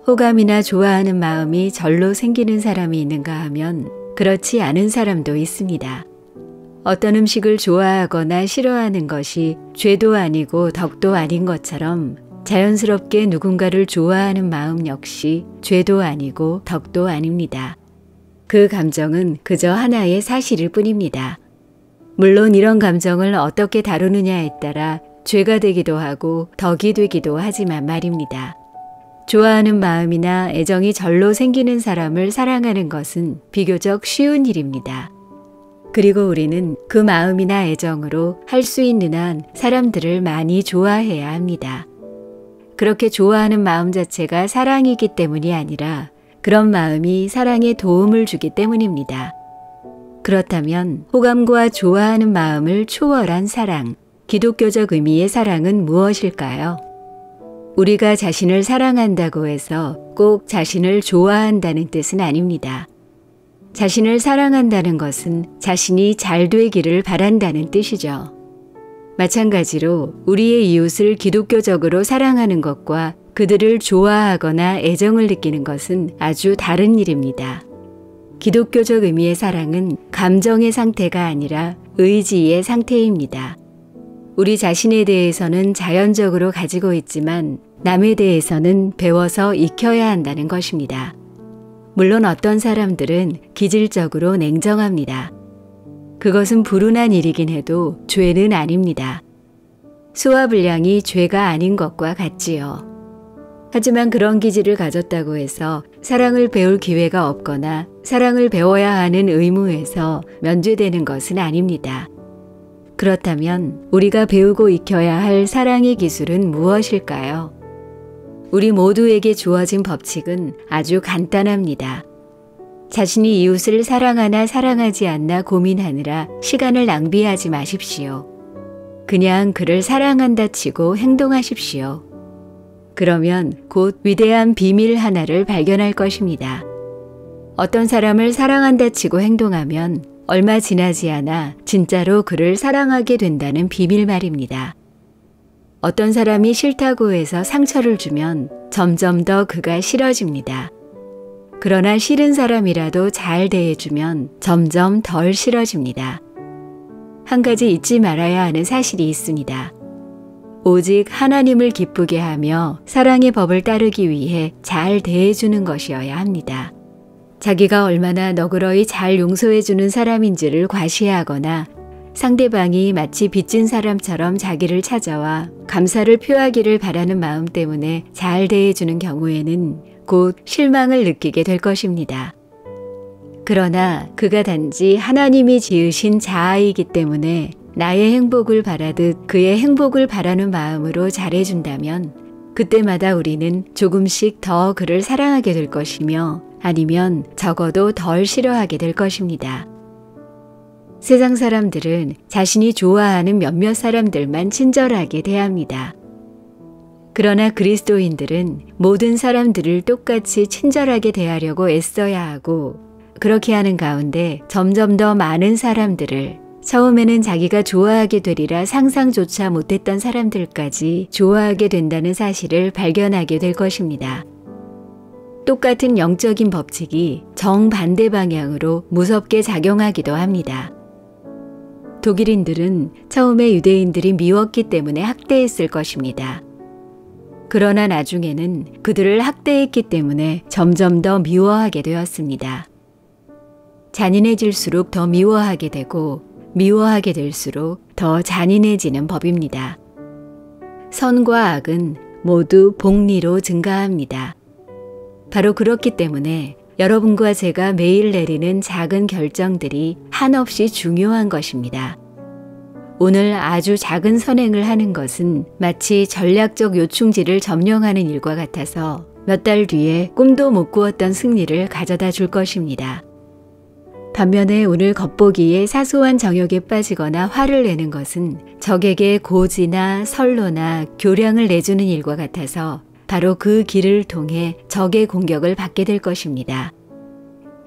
호감이나 좋아하는 마음이 절로 생기는 사람이 있는가 하면 그렇지 않은 사람도 있습니다. 어떤 음식을 좋아하거나 싫어하는 것이 죄도 아니고 덕도 아닌 것처럼 자연스럽게 누군가를 좋아하는 마음 역시 죄도 아니고 덕도 아닙니다. 그 감정은 그저 하나의 사실일 뿐입니다. 물론 이런 감정을 어떻게 다루느냐에 따라 죄가 되기도 하고 덕이 되기도 하지만 말입니다. 좋아하는 마음이나 애정이 절로 생기는 사람을 사랑하는 것은 비교적 쉬운 일입니다. 그리고 우리는 그 마음이나 애정으로 할 수 있는 한 사람들을 많이 좋아해야 합니다. 그렇게 좋아하는 마음 자체가 사랑이기 때문이 아니라 그런 마음이 사랑에 도움을 주기 때문입니다. 그렇다면 호감과 좋아하는 마음을 초월한 사랑, 기독교적 의미의 사랑은 무엇일까요? 우리가 자신을 사랑한다고 해서 꼭 자신을 좋아한다는 뜻은 아닙니다. 자신을 사랑한다는 것은 자신이 잘 되기를 바란다는 뜻이죠. 마찬가지로 우리의 이웃을 기독교적으로 사랑하는 것과 그들을 좋아하거나 애정을 느끼는 것은 아주 다른 일입니다. 기독교적 의미의 사랑은 감정의 상태가 아니라 의지의 상태입니다. 우리 자신에 대해서는 자연적으로 가지고 있지만 남에 대해서는 배워서 익혀야 한다는 것입니다. 물론 어떤 사람들은 기질적으로 냉정합니다. 그것은 불운한 일이긴 해도 죄는 아닙니다. 수화불량이 죄가 아닌 것과 같지요. 하지만 그런 기질을 가졌다고 해서 사랑을 배울 기회가 없거나 사랑을 배워야 하는 의무에서 면제되는 것은 아닙니다. 그렇다면 우리가 배우고 익혀야 할 사랑의 기술은 무엇일까요? 우리 모두에게 주어진 법칙은 아주 간단합니다. 자신이 이웃을 사랑하나 사랑하지 않나 고민하느라 시간을 낭비하지 마십시오. 그냥 그를 사랑한다 치고 행동하십시오. 그러면 곧 위대한 비밀 하나를 발견할 것입니다. 어떤 사람을 사랑한다 치고 행동하면 얼마 지나지 않아 진짜로 그를 사랑하게 된다는 비밀 말입니다. 어떤 사람이 싫다고 해서 상처를 주면 점점 더 그가 싫어집니다. 그러나 싫은 사람이라도 잘 대해주면 점점 덜 싫어집니다. 한 가지 잊지 말아야 하는 사실이 있습니다. 오직 하나님을 기쁘게 하며 사랑의 법을 따르기 위해 잘 대해주는 것이어야 합니다. 자기가 얼마나 너그러이 잘 용서해주는 사람인지를 과시하거나 상대방이 마치 빚진 사람처럼 자기를 찾아와 감사를 표하기를 바라는 마음 때문에 잘 대해주는 경우에는 곧 실망을 느끼게 될 것입니다. 그러나 그가 단지 하나님이 지으신 자아이기 때문에 나의 행복을 바라듯 그의 행복을 바라는 마음으로 잘해준다면 그때마다 우리는 조금씩 더 그를 사랑하게 될 것이며 아니면 적어도 덜 싫어하게 될 것입니다. 세상 사람들은 자신이 좋아하는 몇몇 사람들만 친절하게 대합니다. 그러나 그리스도인들은 모든 사람들을 똑같이 친절하게 대하려고 애써야 하고 그렇게 하는 가운데 점점 더 많은 사람들을 처음에는 자기가 좋아하게 되리라 상상조차 못했던 사람들까지 좋아하게 된다는 사실을 발견하게 될 것입니다. 똑같은 영적인 법칙이 정반대 방향으로 무섭게 작용하기도 합니다. 독일인들은 처음에 유대인들이 미웠기 때문에 학대했을 것입니다. 그러나 나중에는 그들을 학대했기 때문에 점점 더 미워하게 되었습니다. 잔인해질수록 더 미워하게 되고 미워하게 될수록 더 잔인해지는 법입니다. 선과 악은 모두 복리로 증가합니다. 바로 그렇기 때문에 여러분과 제가 매일 내리는 작은 결정들이 한없이 중요한 것입니다. 오늘 아주 작은 선행을 하는 것은 마치 전략적 요충지를 점령하는 일과 같아서 몇 달 뒤에 꿈도 못 꾸었던 승리를 가져다 줄 것입니다. 반면에 오늘 겉보기에 사소한 정욕에 빠지거나 화를 내는 것은 적에게 고지나 선로나 교량을 내주는 일과 같아서 바로 그 길을 통해 적의 공격을 받게 될 것입니다.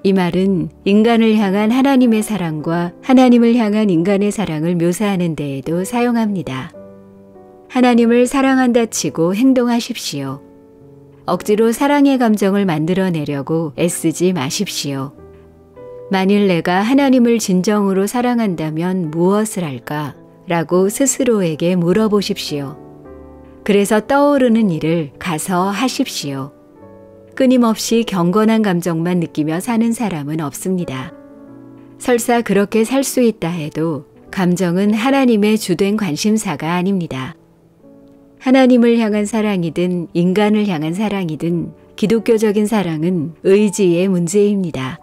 이 말은 인간을 향한 하나님의 사랑과 하나님을 향한 인간의 사랑을 묘사하는 데에도 사용합니다. 하나님을 사랑한다 치고 행동하십시오. 억지로 사랑의 감정을 만들어내려고 애쓰지 마십시오. 만일 내가 하나님을 진정으로 사랑한다면 무엇을 할까? 라고 스스로에게 물어보십시오. 그래서 떠오르는 일을 가서 하십시오. 끊임없이 경건한 감정만 느끼며 사는 사람은 없습니다. 설사 그렇게 살 수 있다 해도 감정은 하나님의 주된 관심사가 아닙니다. 하나님을 향한 사랑이든 인간을 향한 사랑이든 기독교적인 사랑은 의지의 문제입니다.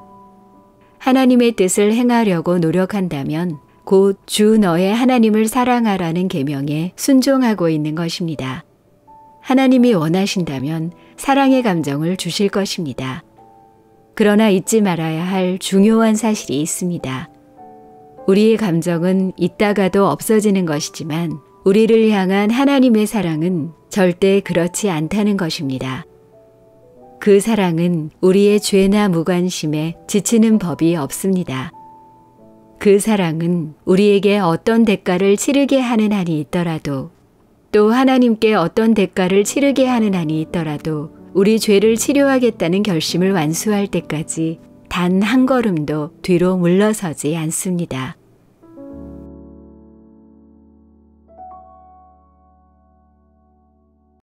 하나님의 뜻을 행하려고 노력한다면 곧 주 너의 하나님을 사랑하라는 계명에 순종하고 있는 것입니다. 하나님이 원하신다면 사랑의 감정을 주실 것입니다. 그러나 잊지 말아야 할 중요한 사실이 있습니다. 우리의 감정은 있다가도 없어지는 것이지만 우리를 향한 하나님의 사랑은 절대 그렇지 않다는 것입니다. 그 사랑은 우리의 죄나 무관심에 지치는 법이 없습니다. 그 사랑은 우리에게 어떤 대가를 치르게 하는 한이 있더라도 또 하나님께 어떤 대가를 치르게 하는 한이 있더라도 우리 죄를 치료하겠다는 결심을 완수할 때까지 단 한 걸음도 뒤로 물러서지 않습니다.